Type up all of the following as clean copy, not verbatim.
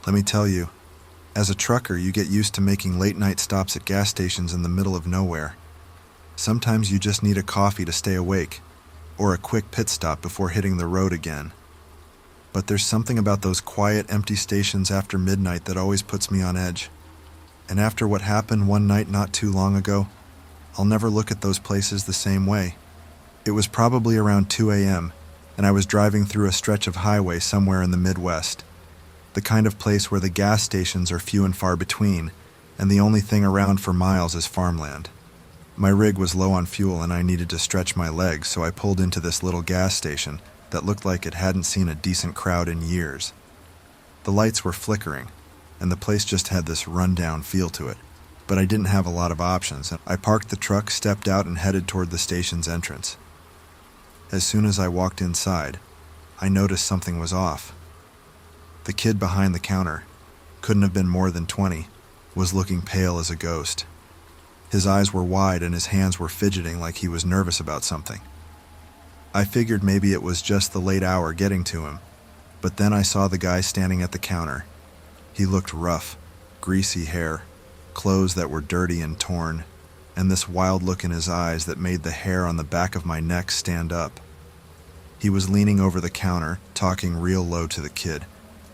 Let me tell you, as a trucker, you get used to making late-night stops at gas stations in the middle of nowhere. Sometimes you just need a coffee to stay awake, or a quick pit stop before hitting the road again. But there's something about those quiet, empty stations after midnight that always puts me on edge. And after what happened one night not too long ago, I'll never look at those places the same way. It was probably around 2 a.m., and I was driving through a stretch of highway somewhere in the Midwest. The kind of place where the gas stations are few and far between, and the only thing around for miles is farmland. My rig was low on fuel and I needed to stretch my legs, so I pulled into this little gas station that looked like it hadn't seen a decent crowd in years. The lights were flickering, and the place just had this run-down feel to it. But I didn't have a lot of options, and I parked the truck, stepped out, and headed toward the station's entrance. As soon as I walked inside, I noticed something was off. The kid behind the counter, couldn't have been more than 20, was looking pale as a ghost. His eyes were wide and his hands were fidgeting like he was nervous about something. I figured maybe it was just the late hour getting to him, but then I saw the guy standing at the counter. He looked rough, greasy hair, clothes that were dirty and torn, and this wild look in his eyes that made the hair on the back of my neck stand up. He was leaning over the counter, talking real low to the kid,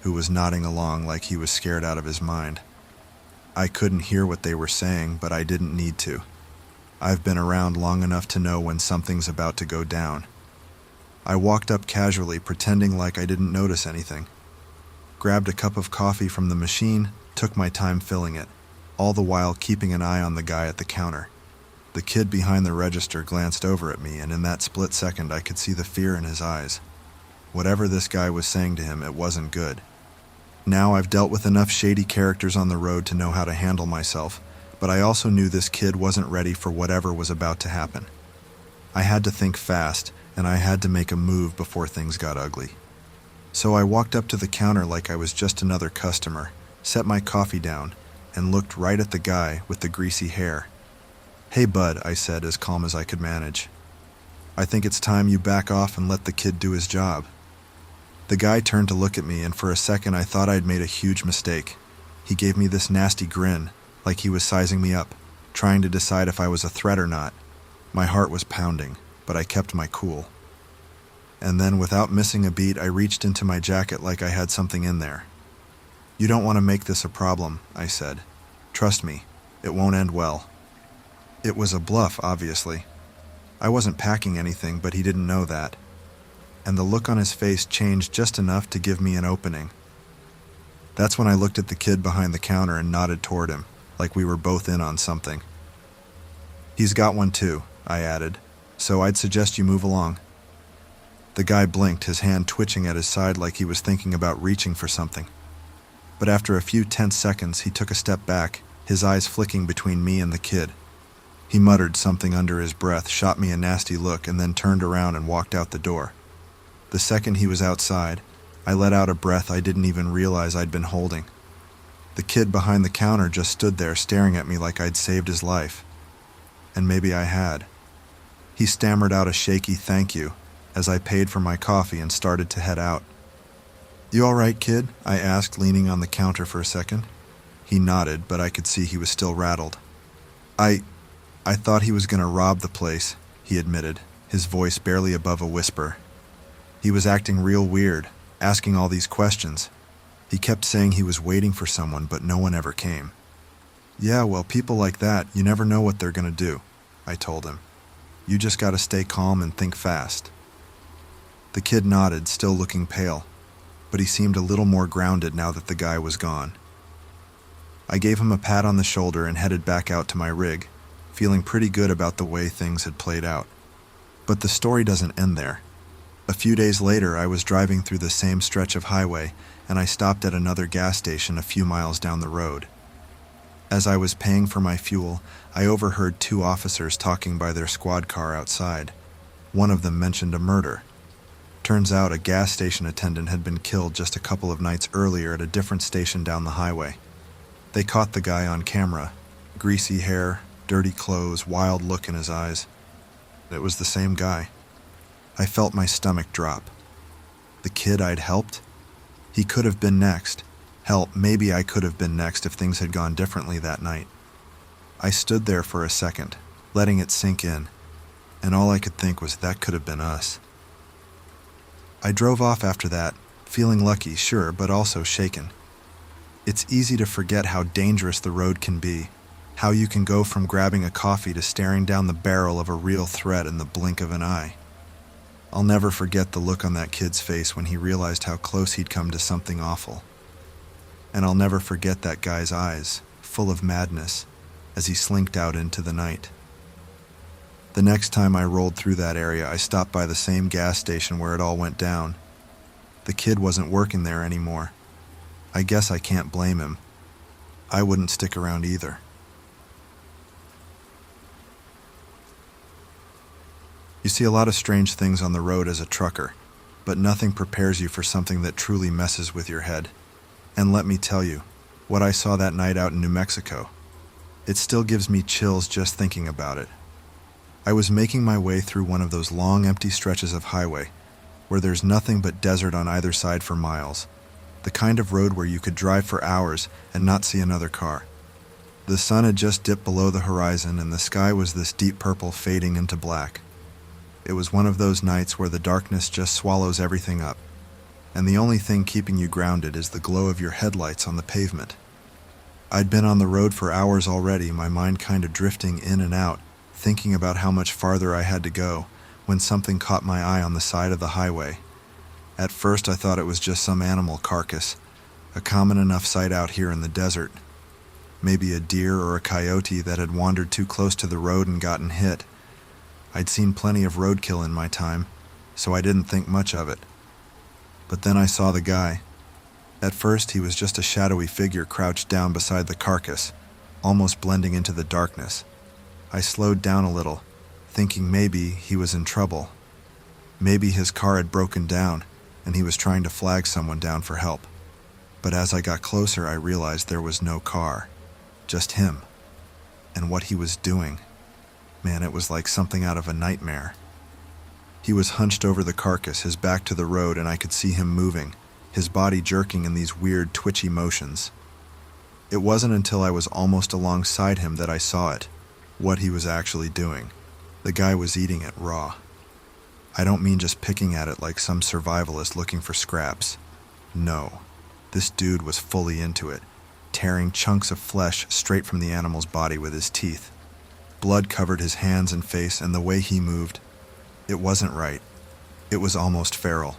who was nodding along like he was scared out of his mind. I couldn't hear what they were saying, but I didn't need to. I've been around long enough to know when something's about to go down. I walked up casually, pretending like I didn't notice anything. Grabbed a cup of coffee from the machine, took my time filling it, all the while keeping an eye on the guy at the counter. The kid behind the register glanced over at me, and in that split second I could see the fear in his eyes. Whatever this guy was saying to him, it wasn't good. Now I've dealt with enough shady characters on the road to know how to handle myself, but I also knew this kid wasn't ready for whatever was about to happen. I had to think fast, and I had to make a move before things got ugly. So I walked up to the counter like I was just another customer, set my coffee down, and looked right at the guy with the greasy hair. "Hey bud," I said, as calm as I could manage. "I think it's time you back off and let the kid do his job." The guy turned to look at me, and for a second I thought I'd made a huge mistake. He gave me this nasty grin, like he was sizing me up, trying to decide if I was a threat or not. My heart was pounding, but I kept my cool. And then, without missing a beat, I reached into my jacket like I had something in there. "You don't want to make this a problem," I said. "Trust me, it won't end well." It was a bluff, obviously. I wasn't packing anything, but he didn't know that. And the look on his face changed just enough to give me an opening. That's when I looked at the kid behind the counter and nodded toward him, like we were both in on something. "He's got one too," I added, "so I'd suggest you move along." The guy blinked, his hand twitching at his side like he was thinking about reaching for something. But after a few tense seconds, he took a step back, his eyes flicking between me and the kid. He muttered something under his breath, shot me a nasty look, and then turned around and walked out the door. The second he was outside, I let out a breath I didn't even realize I'd been holding. The kid behind the counter just stood there staring at me like I'd saved his life. And maybe I had. He stammered out a shaky thank you as I paid for my coffee and started to head out. "You all right, kid?" I asked, leaning on the counter for a second. He nodded, but I could see he was still rattled. I thought he was going to rob the place," he admitted, his voice barely above a whisper. He was acting real weird, asking all these questions. He kept saying he was waiting for someone, but no one ever came. "Yeah, well, people like that, you never know what they're going to do," I told him. "You just got to stay calm and think fast." The kid nodded, still looking pale, but he seemed a little more grounded now that the guy was gone. I gave him a pat on the shoulder and headed back out to my rig, feeling pretty good about the way things had played out. But the story doesn't end there. A few days later, I was driving through the same stretch of highway, and I stopped at another gas station a few miles down the road. As I was paying for my fuel, I overheard two officers talking by their squad car outside. One of them mentioned a murder. Turns out a gas station attendant had been killed just a couple of nights earlier at a different station down the highway. They caught the guy on camera. Greasy hair, dirty clothes, wild look in his eyes. It was the same guy. I felt my stomach drop. The kid I'd helped? He could have been next. Hell, maybe I could have been next if things had gone differently that night. I stood there for a second, letting it sink in, and all I could think was that could have been us. I drove off after that, feeling lucky, sure, but also shaken. It's easy to forget how dangerous the road can be, how you can go from grabbing a coffee to staring down the barrel of a real threat in the blink of an eye. I'll never forget the look on that kid's face when he realized how close he'd come to something awful. And I'll never forget that guy's eyes, full of madness, as he slinked out into the night. The next time I rolled through that area, I stopped by the same gas station where it all went down. The kid wasn't working there anymore. I guess I can't blame him. I wouldn't stick around either. You see a lot of strange things on the road as a trucker, but nothing prepares you for something that truly messes with your head. And let me tell you, what I saw that night out in New Mexico, it still gives me chills just thinking about it. I was making my way through one of those long, empty stretches of highway, where there's nothing but desert on either side for miles, the kind of road where you could drive for hours and not see another car. The sun had just dipped below the horizon, and the sky was this deep purple fading into black. It was one of those nights where the darkness just swallows everything up, and the only thing keeping you grounded is the glow of your headlights on the pavement. I'd been on the road for hours already, my mind kind of drifting in and out, thinking about how much farther I had to go, when something caught my eye on the side of the highway. At first I thought it was just some animal carcass, a common enough sight out here in the desert. Maybe a deer or a coyote that had wandered too close to the road and gotten hit. I'd seen plenty of roadkill in my time, so I didn't think much of it. But then I saw the guy. At first he was just a shadowy figure crouched down beside the carcass, almost blending into the darkness. I slowed down a little, thinking maybe he was in trouble. Maybe his car had broken down, and he was trying to flag someone down for help. But as I got closer, I realized there was no car, just him. And what he was doing, man, it was like something out of a nightmare. He was hunched over the carcass, his back to the road, and I could see him moving, his body jerking in these weird, twitchy motions. It wasn't until I was almost alongside him that I saw it, what he was actually doing. The guy was eating it raw. I don't mean just picking at it like some survivalist looking for scraps. No, this dude was fully into it, tearing chunks of flesh straight from the animal's body with his teeth. Blood covered his hands and face, and the way he moved, it wasn't right. It was almost feral.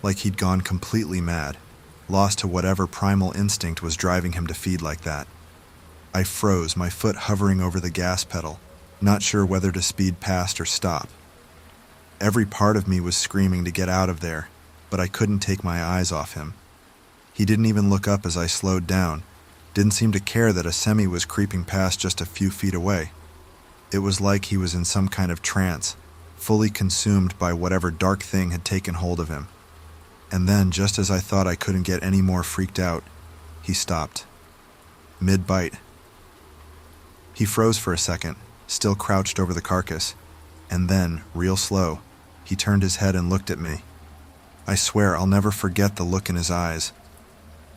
Like he'd gone completely mad, lost to whatever primal instinct was driving him to feed like that. I froze, my foot hovering over the gas pedal, not sure whether to speed past or stop. Every part of me was screaming to get out of there, but I couldn't take my eyes off him. He didn't even look up as I slowed down, didn't seem to care that a semi was creeping past just a few feet away. It was like he was in some kind of trance, fully consumed by whatever dark thing had taken hold of him. And then, just as I thought I couldn't get any more freaked out, he stopped. Mid-bite. He froze for a second, still crouched over the carcass, and then, real slow, he turned his head and looked at me. I swear I'll never forget the look in his eyes.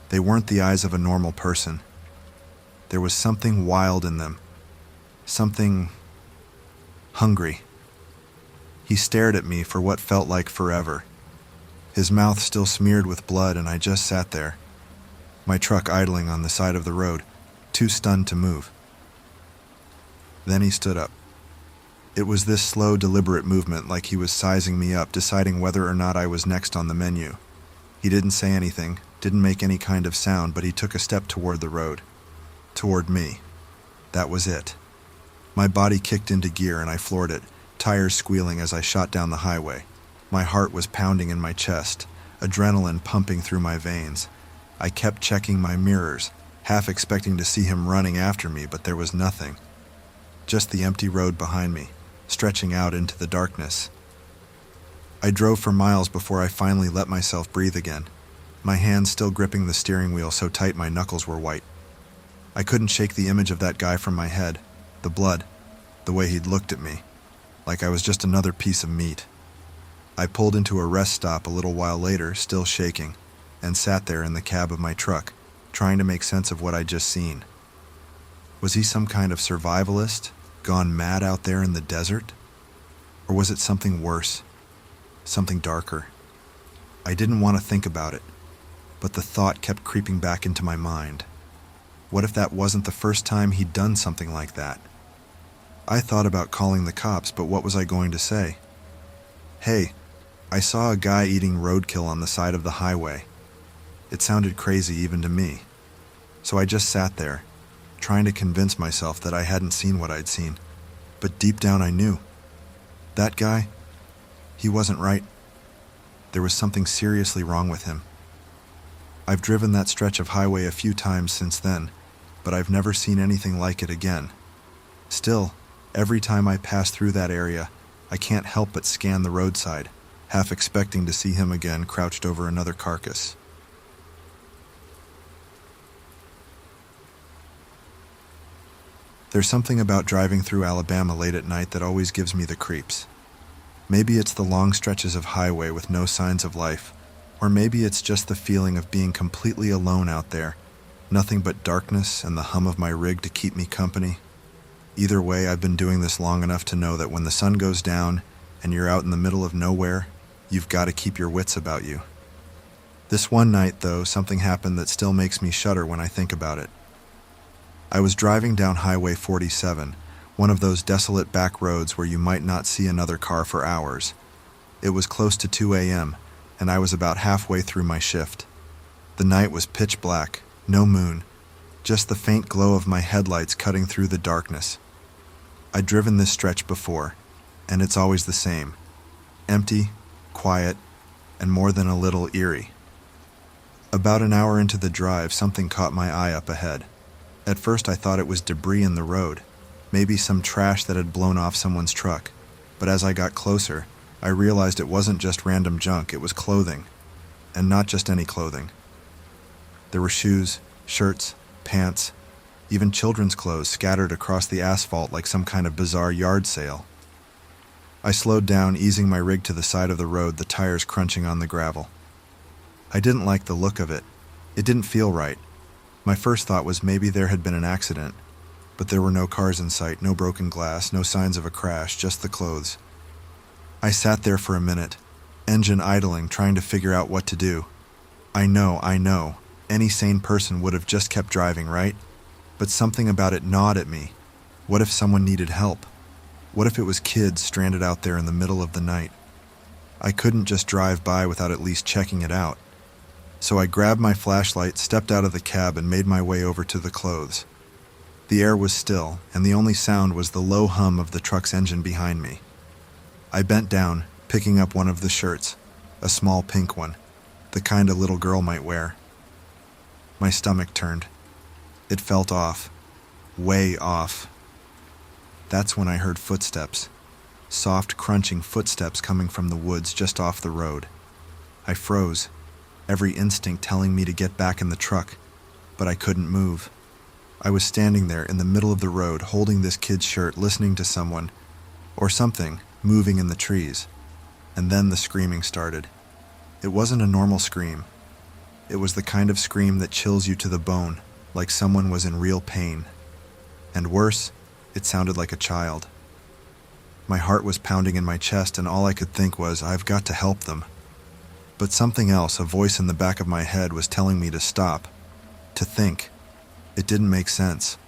They weren't the eyes of a normal person. There was something wild in them. Something hungry. He stared at me for what felt like forever. His mouth still smeared with blood, and I just sat there, my truck idling on the side of the road, too stunned to move. Then he stood up. It was this slow, deliberate movement, like he was sizing me up, deciding whether or not I was next on the menu. He didn't say anything, didn't make any kind of sound, but he took a step toward the road. Toward me. That was it. My body kicked into gear and I floored it, tires squealing as I shot down the highway. My heart was pounding in my chest, adrenaline pumping through my veins. I kept checking my mirrors, half expecting to see him running after me, but there was nothing. Just the empty road behind me, stretching out into the darkness. I drove for miles before I finally let myself breathe again, my hands still gripping the steering wheel so tight my knuckles were white. I couldn't shake the image of that guy from my head, the blood, the way he'd looked at me, like I was just another piece of meat. I pulled into a rest stop a little while later, still shaking, and sat there in the cab of my truck, trying to make sense of what I'd just seen. Was he some kind of survivalist, gone mad out there in the desert? Or was it something worse, something darker? I didn't want to think about it, but the thought kept creeping back into my mind. What if that wasn't the first time he'd done something like that? I thought about calling the cops, but what was I going to say? Hey, I saw a guy eating roadkill on the side of the highway. It sounded crazy even to me. So I just sat there, trying to convince myself that I hadn't seen what I'd seen. But deep down I knew. That guy, he wasn't right. There was something seriously wrong with him. I've driven that stretch of highway a few times since then, but I've never seen anything like it again. Still, every time I pass through that area, I can't help but scan the roadside, half expecting to see him again crouched over another carcass. There's something about driving through Alabama late at night that always gives me the creeps. Maybe it's the long stretches of highway with no signs of life, or maybe it's just the feeling of being completely alone out there, nothing but darkness and the hum of my rig to keep me company. Either way, I've been doing this long enough to know that when the sun goes down and you're out in the middle of nowhere, you've got to keep your wits about you. This one night, though, something happened that still makes me shudder when I think about it. I was driving down Highway 47, one of those desolate back roads where you might not see another car for hours. It was close to 2 a.m., and I was about halfway through my shift. The night was pitch black, no moon, just the faint glow of my headlights cutting through the darkness. I'd driven this stretch before, and it's always the same. Empty, quiet, and more than a little eerie. About an hour into the drive, something caught my eye up ahead. At first I thought it was debris in the road, maybe some trash that had blown off someone's truck. But as I got closer, I realized it wasn't just random junk, it was clothing. And not just any clothing. There were shoes, shirts, pants, even children's clothes scattered across the asphalt like some kind of bizarre yard sale. I slowed down, easing my rig to the side of the road, the tires crunching on the gravel. I didn't like the look of it. It didn't feel right. My first thought was maybe there had been an accident, but there were no cars in sight, no broken glass, no signs of a crash, just the clothes. I sat there for a minute, engine idling, trying to figure out what to do. I know, any sane person would have just kept driving, right? But something about it gnawed at me. What if someone needed help? What if it was kids stranded out there in the middle of the night? I couldn't just drive by without at least checking it out. So I grabbed my flashlight, stepped out of the cab, and made my way over to the clothes. The air was still, and the only sound was the low hum of the truck's engine behind me. I bent down, picking up one of the shirts, a small pink one, the kind a little girl might wear. My stomach turned. It felt off, way off. That's when I heard footsteps, soft, crunching footsteps coming from the woods just off the road. I froze, every instinct telling me to get back in the truck, but I couldn't move. I was standing there in the middle of the road, holding this kid's shirt, listening to someone, or something, moving in the trees. And then the screaming started. It wasn't a normal scream. It was the kind of scream that chills you to the bone, like someone was in real pain. And worse, it sounded like a child. My heart was pounding in my chest, and all I could think was, I've got to help them. But something else, a voice in the back of my head, was telling me to stop, to think. It didn't make sense.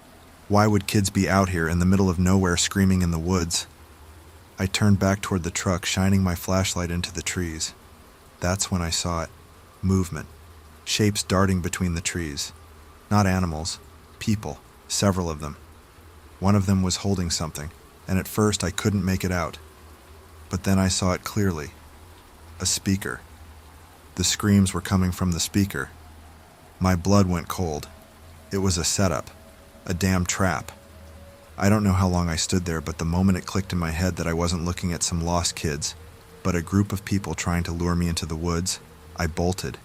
Why would kids be out here in the middle of nowhere screaming in the woods? I turned back toward the truck, shining my flashlight into the trees. That's when I saw it. Movement. Shapes darting between the trees. Not animals. People. Several of them. One of them was holding something, and at first I couldn't make it out. But then I saw it clearly. A speaker. The screams were coming from the speaker. My blood went cold. It was a setup. A damn trap. I don't know how long I stood there, but the moment it clicked in my head that I wasn't looking at some lost kids, but a group of people trying to lure me into the woods, I bolted.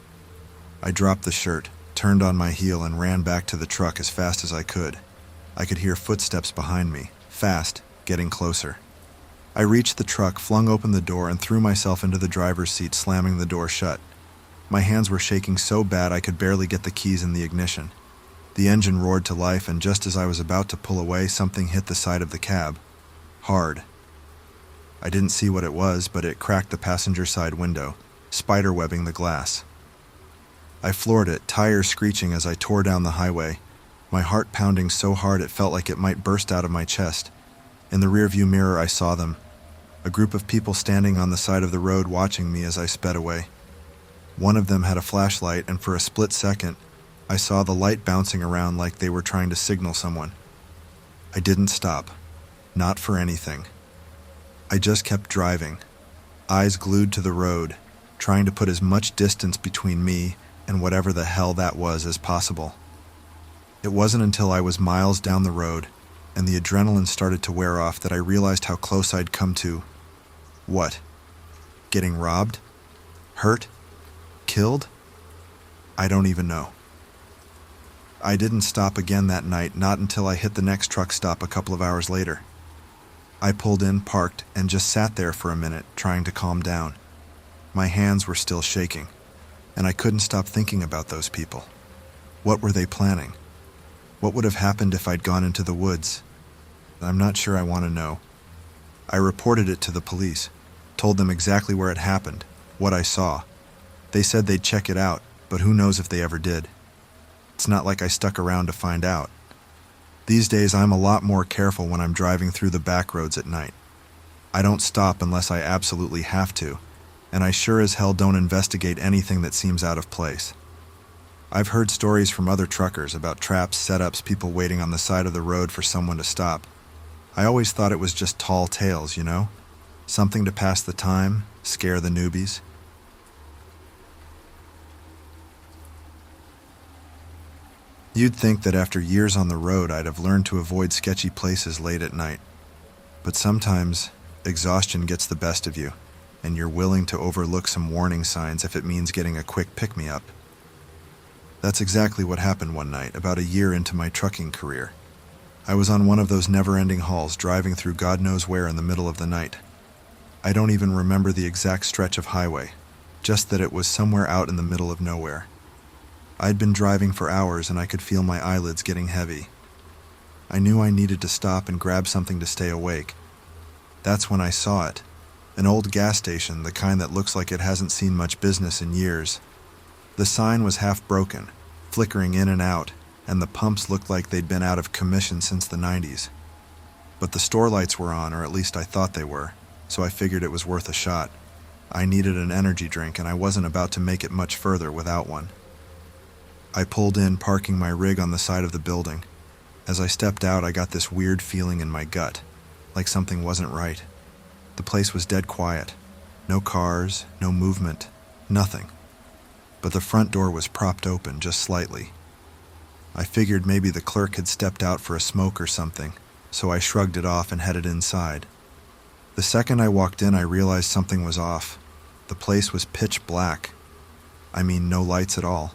I dropped the shirt, turned on my heel, and ran back to the truck as fast as I could. I could hear footsteps behind me, fast, getting closer. I reached the truck, flung open the door, and threw myself into the driver's seat, slamming the door shut. My hands were shaking so bad I could barely get the keys in the ignition. The engine roared to life, and just as I was about to pull away, something hit the side of the cab. Hard. I didn't see what it was, but it cracked the passenger side window, spiderwebbing the glass. I floored it, tires screeching as I tore down the highway, my heart pounding so hard it felt like it might burst out of my chest. In the rearview mirror I saw them, a group of people standing on the side of the road watching me as I sped away. One of them had a flashlight, and for a split second, I saw the light bouncing around like they were trying to signal someone. I didn't stop. Not for anything. I just kept driving, eyes glued to the road, trying to put as much distance between me and whatever the hell that was as possible. It wasn't until I was miles down the road and the adrenaline started to wear off that I realized how close I'd come to, what? Getting robbed? Hurt? Killed? I don't even know. I didn't stop again that night, not until I hit the next truck stop a couple of hours later. I pulled in, parked, and just sat there for a minute, trying to calm down. My hands were still shaking, and I couldn't stop thinking about those people. What were they planning? What would have happened if I'd gone into the woods? I'm not sure I want to know. I reported it to the police, told them exactly where it happened, what I saw. They said they'd check it out, but who knows if they ever did. It's not like I stuck around to find out. These days, I'm a lot more careful when I'm driving through the back roads at night. I don't stop unless I absolutely have to, and I sure as hell don't investigate anything that seems out of place. I've heard stories from other truckers about traps, setups, people waiting on the side of the road for someone to stop. I always thought it was just tall tales, you know? Something to pass the time, scare the newbies. You'd think that after years on the road I'd have learned to avoid sketchy places late at night. But sometimes, exhaustion gets the best of you, and you're willing to overlook some warning signs if it means getting a quick pick-me-up. That's exactly what happened one night, about a year into my trucking career. I was on one of those never-ending hauls, driving through God knows where in the middle of the night. I don't even remember the exact stretch of highway, just that it was somewhere out in the middle of nowhere. I'd been driving for hours and I could feel my eyelids getting heavy. I knew I needed to stop and grab something to stay awake. That's when I saw it. An old gas station, the kind that looks like it hasn't seen much business in years. The sign was half broken, flickering in and out, and the pumps looked like they'd been out of commission since the 90s. But the store lights were on, or at least I thought they were, so I figured it was worth a shot. I needed an energy drink and I wasn't about to make it much further without one. I pulled in, parking my rig on the side of the building. As I stepped out, I got this weird feeling in my gut, like something wasn't right. The place was dead quiet. No cars, no movement, nothing. But the front door was propped open just slightly. I figured maybe the clerk had stepped out for a smoke or something, so I shrugged it off and headed inside. The second I walked in, I realized something was off. The place was pitch black. I mean, no lights at all.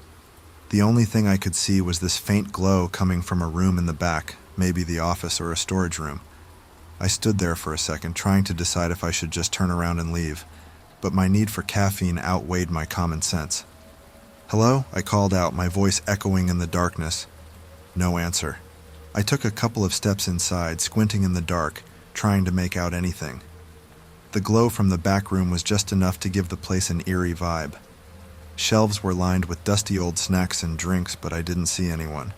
The only thing I could see was this faint glow coming from a room in the back, maybe the office or a storage room. I stood there for a second, trying to decide if I should just turn around and leave, but my need for caffeine outweighed my common sense. "Hello?" I called out, my voice echoing in the darkness. No answer. I took a couple of steps inside, squinting in the dark, trying to make out anything. The glow from the back room was just enough to give the place an eerie vibe. Shelves were lined with dusty old snacks and drinks, but I didn't see anyone.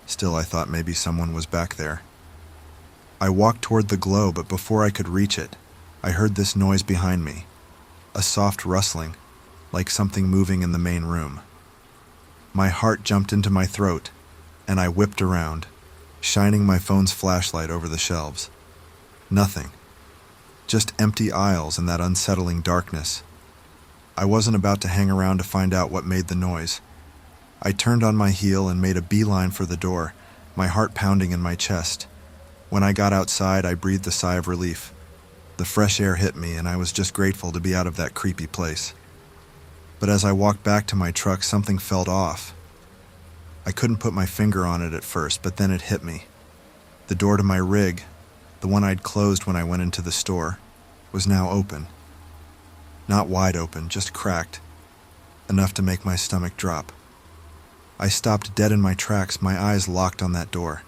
Still, I thought maybe someone was back there. I walked toward the glow, but before I could reach it, I heard this noise behind me. A soft rustling, like something moving in the main room. My heart jumped into my throat, and I whipped around, shining my phone's flashlight over the shelves. Nothing. Just empty aisles and that unsettling darkness. I wasn't about to hang around to find out what made the noise. I turned on my heel and made a beeline for the door, my heart pounding in my chest. When I got outside, I breathed a sigh of relief. The fresh air hit me, and I was just grateful to be out of that creepy place. But as I walked back to my truck, something felt off. I couldn't put my finger on it at first, but then it hit me. The door to my rig, the one I'd closed when I went into the store, was now open. Not wide open, just cracked. enough to make my stomach drop. I stopped dead in my tracks, my eyes locked on that door.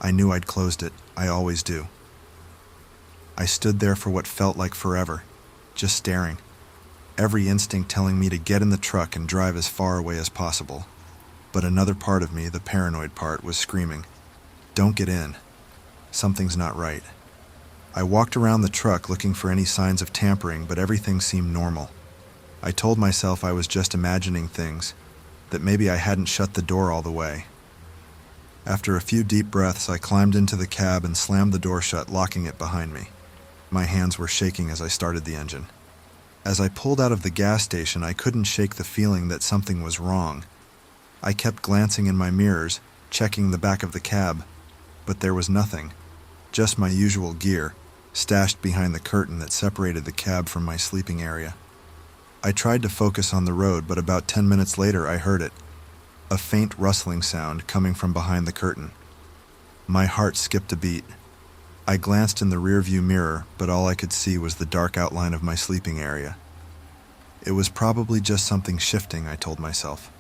I knew I'd closed it. I always do. I stood there for what felt like forever, just staring, every instinct telling me to get in the truck and drive as far away as possible. But another part of me, the paranoid part, was screaming, "Don't get in. Something's not right." I walked around the truck looking for any signs of tampering, but everything seemed normal. I told myself I was just imagining things, that maybe I hadn't shut the door all the way. After a few deep breaths, I climbed into the cab and slammed the door shut, locking it behind me. My hands were shaking as I started the engine. As I pulled out of the gas station, I couldn't shake the feeling that something was wrong. I kept glancing in my mirrors, checking the back of the cab, but there was nothing, just my usual gear, stashed behind the curtain that separated the cab from my sleeping area. I tried to focus on the road, but about 10 minutes later I heard it, a faint rustling sound coming from behind the curtain. My heart skipped a beat. I glanced in the rearview mirror, but all I could see was the dark outline of my sleeping area. It was probably just something shifting, I told myself.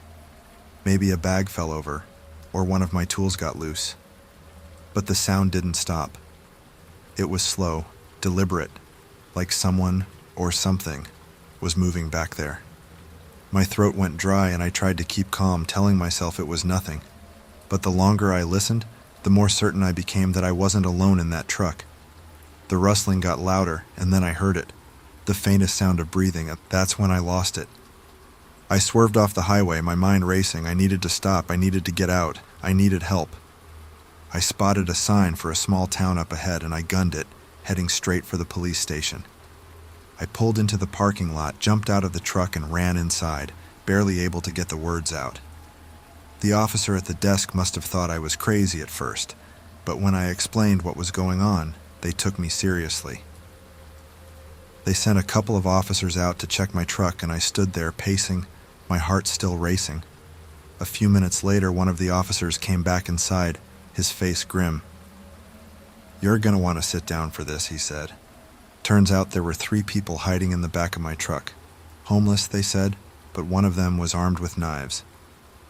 Maybe a bag fell over, or one of my tools got loose. But the sound didn't stop. It was slow, deliberate, like someone, or something, was moving back there. My throat went dry and I tried to keep calm, telling myself it was nothing. But the longer I listened, the more certain I became that I wasn't alone in that truck. The rustling got louder, and then I heard it, the faintest sound of breathing. That's when I lost it. I swerved off the highway, my mind racing. I needed to stop, I needed to get out, I needed help. I spotted a sign for a small town up ahead and I gunned it, heading straight for the police station. I pulled into the parking lot, jumped out of the truck and ran inside, barely able to get the words out. The officer at the desk must have thought I was crazy at first, but when I explained what was going on, they took me seriously. They sent a couple of officers out to check my truck and I stood there pacing, my heart still racing. A few minutes later, one of the officers came back inside, his face grim. "You're gonna want to sit down for this," he said. Turns out there were 3 people hiding in the back of my truck. Homeless, they said, but one of them was armed with knives.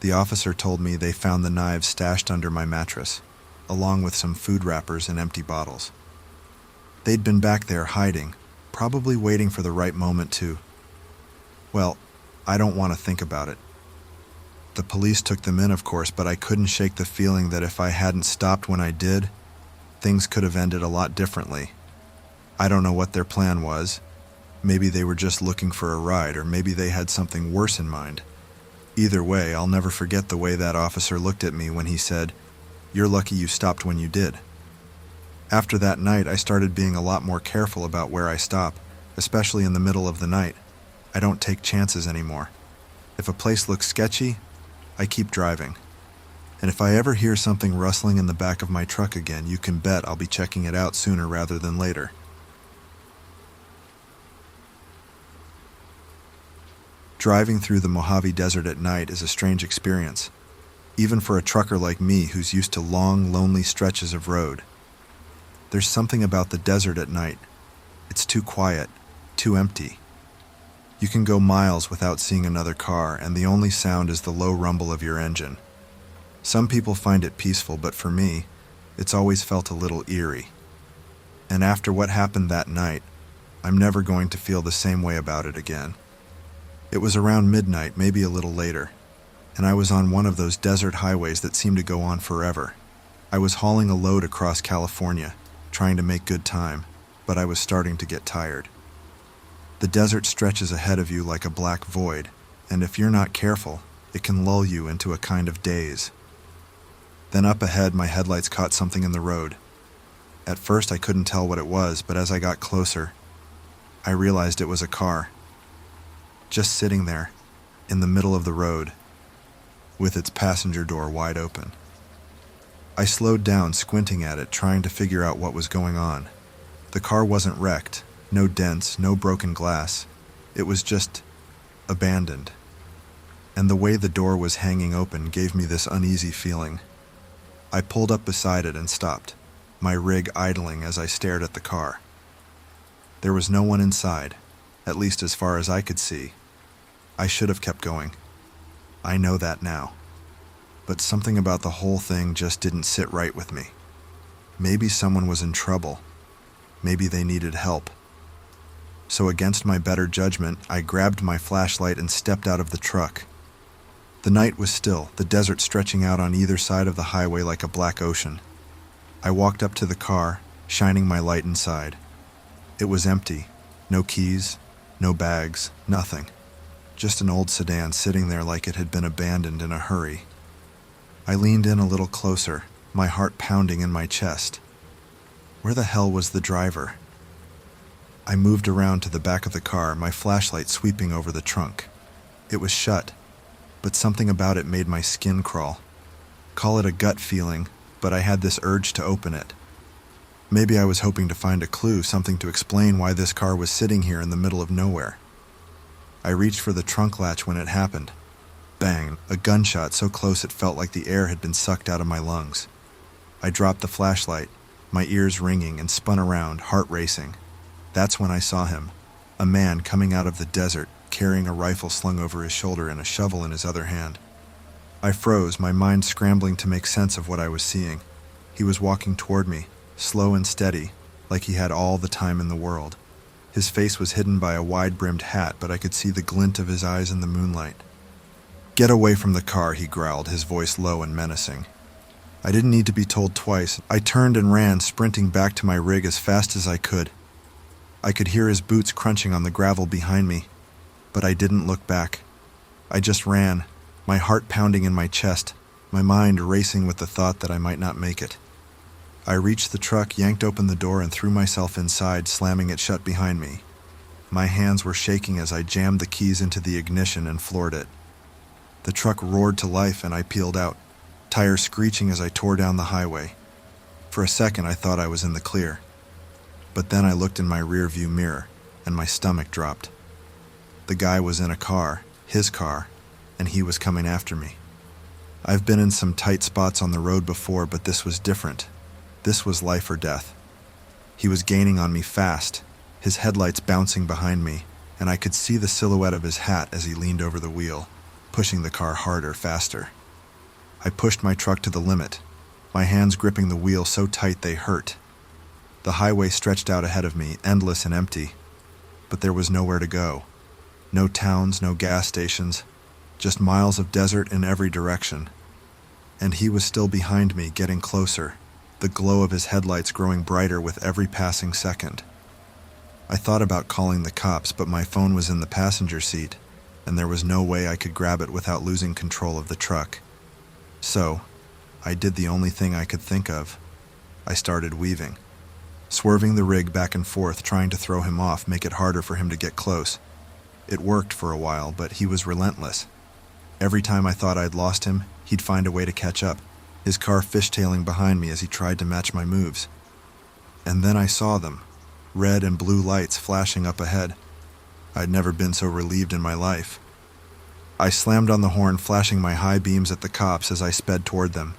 The officer told me they found the knives stashed under my mattress, along with some food wrappers and empty bottles. They'd been back there hiding, probably waiting for the right moment to... Well, I don't want to think about it. The police took them in, of course, but I couldn't shake the feeling that if I hadn't stopped when I did, things could have ended a lot differently. I don't know what their plan was. Maybe they were just looking for a ride, or maybe they had something worse in mind. Either way, I'll never forget the way that officer looked at me when he said, "You're lucky you stopped when you did." After that night, I started being a lot more careful about where I stop, especially in the middle of the night. I don't take chances anymore. If a place looks sketchy, I keep driving. And if I ever hear something rustling in the back of my truck again, you can bet I'll be checking it out sooner rather than later. Driving through the Mojave Desert at night is a strange experience, even for a trucker like me who's used to long, lonely stretches of road. There's something about the desert at night. It's too quiet, too empty. You can go miles without seeing another car, and the only sound is the low rumble of your engine. Some people find it peaceful, but for me, it's always felt a little eerie. And after what happened that night, I'm never going to feel the same way about it again. It was around midnight, maybe a little later, and I was on one of those desert highways that seem to go on forever. I was hauling a load across California, trying to make good time, but I was starting to get tired. The desert stretches ahead of you like a black void, and if you're not careful, it can lull you into a kind of daze. Then up ahead, my headlights caught something in the road. At first I couldn't tell what it was, but as I got closer, I realized it was a car. Just sitting there, in the middle of the road, with its passenger door wide open. I slowed down, squinting at it, trying to figure out what was going on. The car wasn't wrecked, no dents, no broken glass. It was just abandoned. And the way the door was hanging open gave me this uneasy feeling. I pulled up beside it and stopped, my rig idling as I stared at the car. There was no one inside, at least as far as I could see. I should have kept going. I know that now. But something about the whole thing just didn't sit right with me. Maybe someone was in trouble. Maybe they needed help. So against my better judgment, I grabbed my flashlight and stepped out of the truck. The night was still, the desert stretching out on either side of the highway like a black ocean. I walked up to the car, shining my light inside. It was empty. No keys, no bags, nothing. Just an old sedan sitting there like it had been abandoned in a hurry. I leaned in a little closer, my heart pounding in my chest. Where the hell was the driver? I moved around to the back of the car, my flashlight sweeping over the trunk. It was shut, but something about it made my skin crawl. Call it a gut feeling, but I had this urge to open it. Maybe I was hoping to find a clue, something to explain why this car was sitting here in the middle of nowhere. I reached for the trunk latch when it happened. Bang, a gunshot so close it felt like the air had been sucked out of my lungs. I dropped the flashlight, my ears ringing, and spun around, heart racing. That's when I saw him, a man coming out of the desert, carrying a rifle slung over his shoulder and a shovel in his other hand. I froze, my mind scrambling to make sense of what I was seeing. He was walking toward me, slow and steady, like he had all the time in the world. His face was hidden by a wide-brimmed hat, but I could see the glint of his eyes in the moonlight. "Get away from the car," he growled, his voice low and menacing. I didn't need to be told twice. I turned and ran, sprinting back to my rig as fast as I could. I could hear his boots crunching on the gravel behind me, but I didn't look back. I just ran, my heart pounding in my chest, my mind racing with the thought that I might not make it. I reached the truck, yanked open the door, and threw myself inside, slamming it shut behind me. My hands were shaking as I jammed the keys into the ignition and floored it. The truck roared to life and I peeled out, tires screeching as I tore down the highway. For a second I thought I was in the clear. But then I looked in my rearview mirror and my stomach dropped. The guy was in a car, his car, and he was coming after me. I've been in some tight spots on the road before, but this was different. This was life or death. He was gaining on me fast, his headlights bouncing behind me, and I could see the silhouette of his hat as he leaned over the wheel, pushing the car harder, faster. I pushed my truck to the limit, my hands gripping the wheel so tight they hurt. The highway stretched out ahead of me, endless and empty, but there was nowhere to go. No towns, no gas stations, just miles of desert in every direction. And he was still behind me, getting closer, the glow of his headlights growing brighter with every passing second. I thought about calling the cops, but my phone was in the passenger seat, and there was no way I could grab it without losing control of the truck. So, I did the only thing I could think of. I started weaving, swerving the rig back and forth, trying to throw him off, make it harder for him to get close. It worked for a while, but he was relentless. Every time I thought I'd lost him, he'd find a way to catch up, his car fishtailing behind me as he tried to match my moves. And then I saw them, red and blue lights flashing up ahead. I'd never been so relieved in my life. I slammed on the horn, flashing my high beams at the cops as I sped toward them.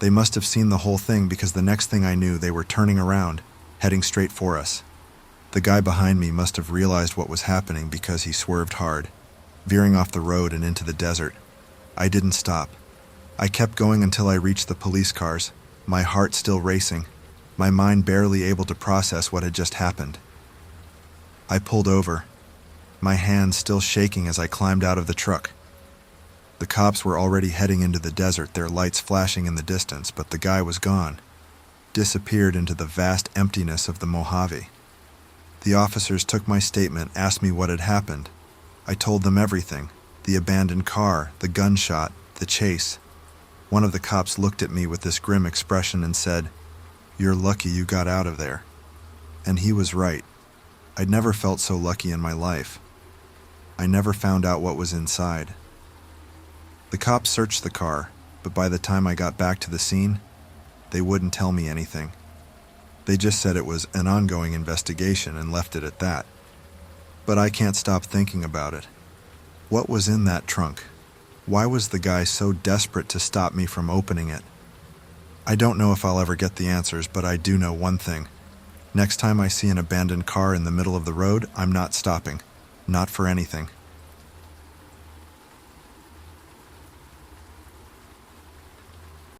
They must have seen the whole thing, because the next thing I knew, they were turning around, heading straight for us. The guy behind me must have realized what was happening, because he swerved hard, veering off the road and into the desert. I didn't stop. I kept going until I reached the police cars, my heart still racing, my mind barely able to process what had just happened. I pulled over, my hands still shaking as I climbed out of the truck. The cops were already heading into the desert, their lights flashing in the distance, but the guy was gone, disappeared into the vast emptiness of the Mojave. The officers took my statement, asked me what had happened. I told them everything: the abandoned car, the gunshot, the chase. One of the cops looked at me with this grim expression and said, "You're lucky you got out of there." And he was right. I'd never felt so lucky in my life. I never found out what was inside. The cops searched the car, but by the time I got back to the scene, they wouldn't tell me anything. They just said it was an ongoing investigation and left it at that. But I can't stop thinking about it. What was in that trunk? Why was the guy so desperate to stop me from opening it? I don't know if I'll ever get the answers, but I do know one thing. Next time I see an abandoned car in the middle of the road, I'm not stopping. Not for anything.